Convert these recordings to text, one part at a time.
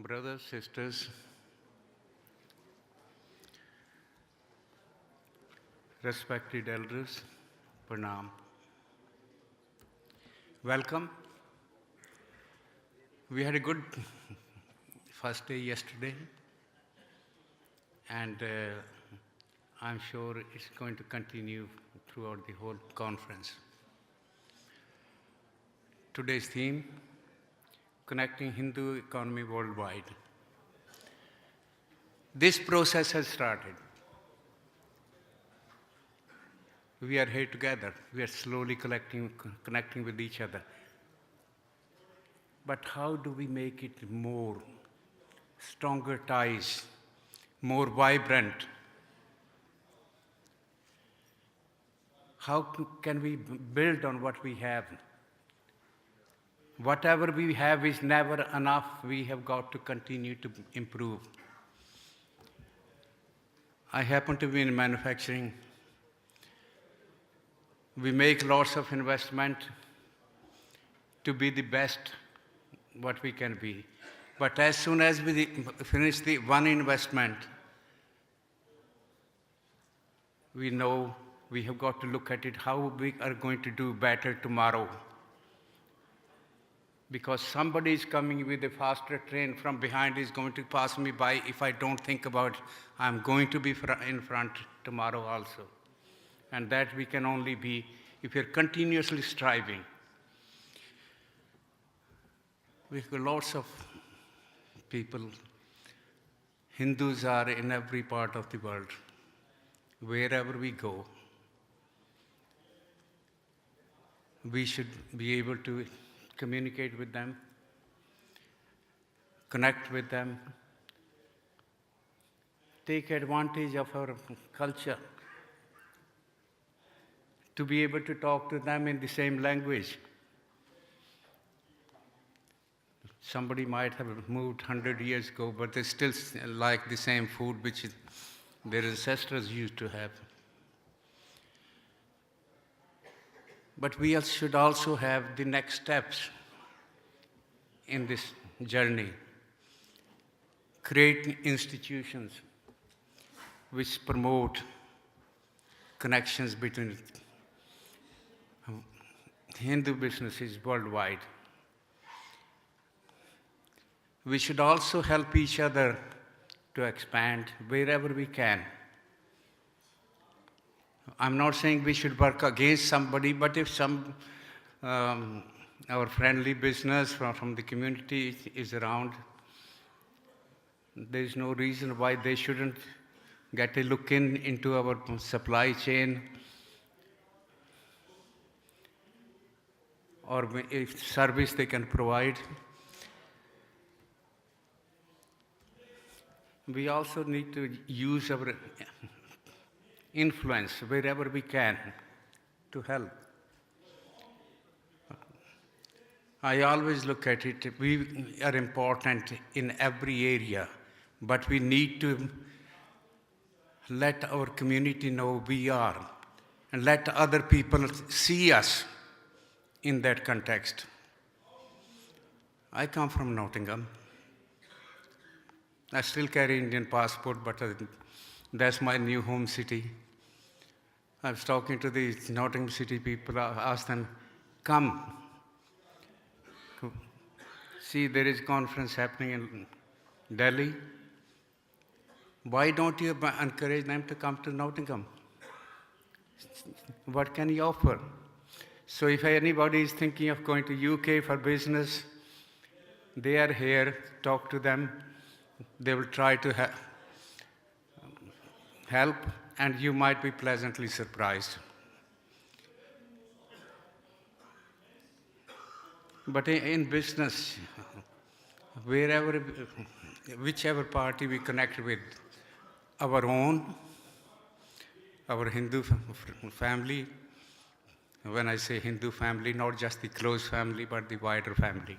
brothers, sisters, respected elders, Pranam. Welcome. We had a good first day yesterday, and I'm sure it's going to continue throughout the whole conference. Today's theme, Connecting Hindu Economy Worldwide. This process has started. We are here together. We are slowly connecting with each other. But how do we make it more stronger ties, more vibrant? How can we build on what we have? Whatever we have is never enough. We have got to continue to improve. I happen to be in manufacturing. We make lots of investment to be the best what we can be. But as soon as we finish the one investment, we know we have got to look at it, how we are going to do better tomorrow. Because somebody is coming with a faster train from behind is going to pass me by. If I don't think about it, I'm going to be in front tomorrow also. And that we can only be if we're continuously striving. We've got lots of people. Hindus are in every part of the world, wherever we go. We should be able to communicate with them, connect with them, take advantage of our culture, to be able to talk to them in the same language. Somebody might have moved 100 years ago, but they still like the same food which their ancestors used to have. But we should also have the next steps in this journey. Create institutions which promote connections between Hindu businesses worldwide. We should also help each other to expand wherever we can. I'm not saying we should work against somebody, but if our friendly business from the community is around, there is no reason why they shouldn't get a look into our supply chain, or if service they can provide. We also need to use our influence wherever we can to help. I always look at it, we are important in every area, but we need to let our community know we are, and let other people see us in that context. I come from Nottingham. I still carry Indian passport, but that's my new home city. I was talking to the Nottingham city people, I asked them, come. See, there is a conference happening in Delhi. Why don't you encourage them to come to Nottingham? What can you offer? So if anybody is thinking of going to UK for business, they are here, talk to them. They will try to help, and you might be pleasantly surprised. But in business, whichever party we connect with, our own, our Hindu family, when I say Hindu family, not just the close family, but the wider family,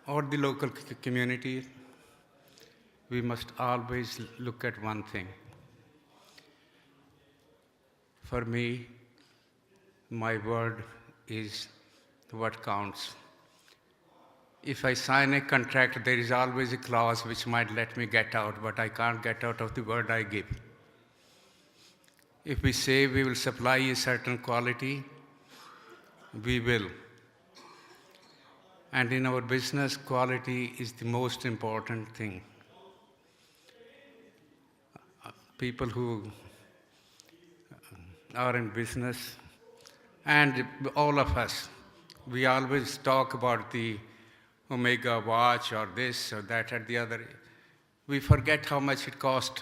or the local community, we must always look at one thing. For me, my word is what counts. If I sign a contract, there is always a clause which might let me get out, but I can't get out of the word I give. If we say we will supply a certain quality, we will. And in our business, quality is the most important thing. People who are in business, and all of us, we always talk about the Omega watch or this or that or the other. We forget how much it cost,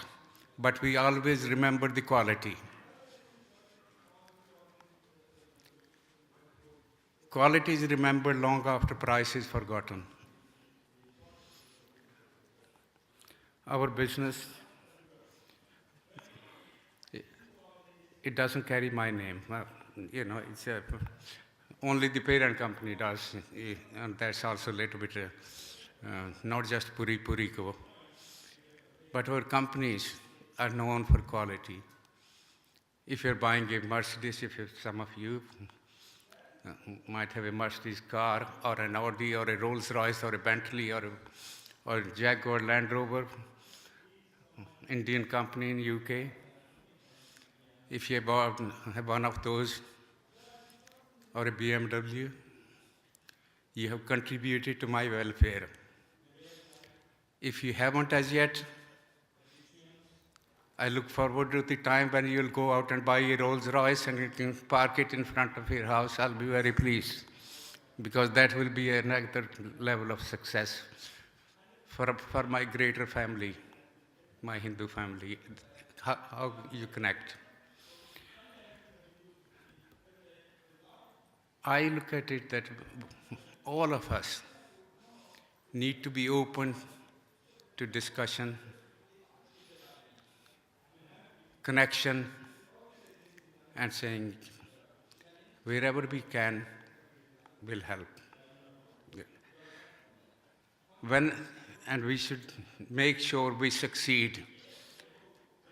but we always remember the quality. Quality is remembered long after price is forgotten. Our business, it doesn't carry my name. You know, it's only the parent company does, and that's also a little bit, not just Puri Puri Ko, but our companies are known for quality. If you're buying a Mercedes, some of you might have a Mercedes car, or an Audi, or a Rolls Royce, or a Bentley, or Jaguar Land Rover, Indian company in UK. If you have one of those, or a BMW, you have contributed to my welfare. If you haven't as yet, I look forward to the time when you'll go out and buy a Rolls Royce and you can park it in front of your house. I'll be very pleased, because that will be another level of success for my greater family, my Hindu family, how you connect. I look at it that all of us need to be open to discussion, connection, and saying, wherever we can, we'll help. And we should make sure we succeed.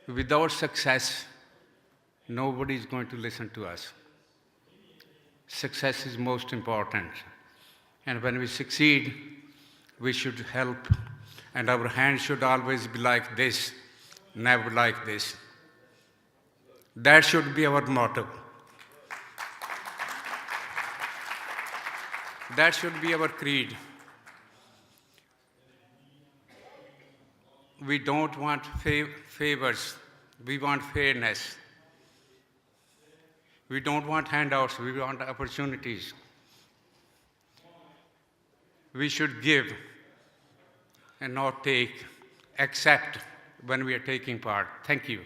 Without success, nobody is going to listen to us. Success is most important. And when we succeed, we should help. And our hand should always be like this, never like this. That should be our motto. That should be our creed. We don't want favors, we want fairness. We don't want handouts, we want opportunities. We should give and not take, except when we are taking part. Thank you.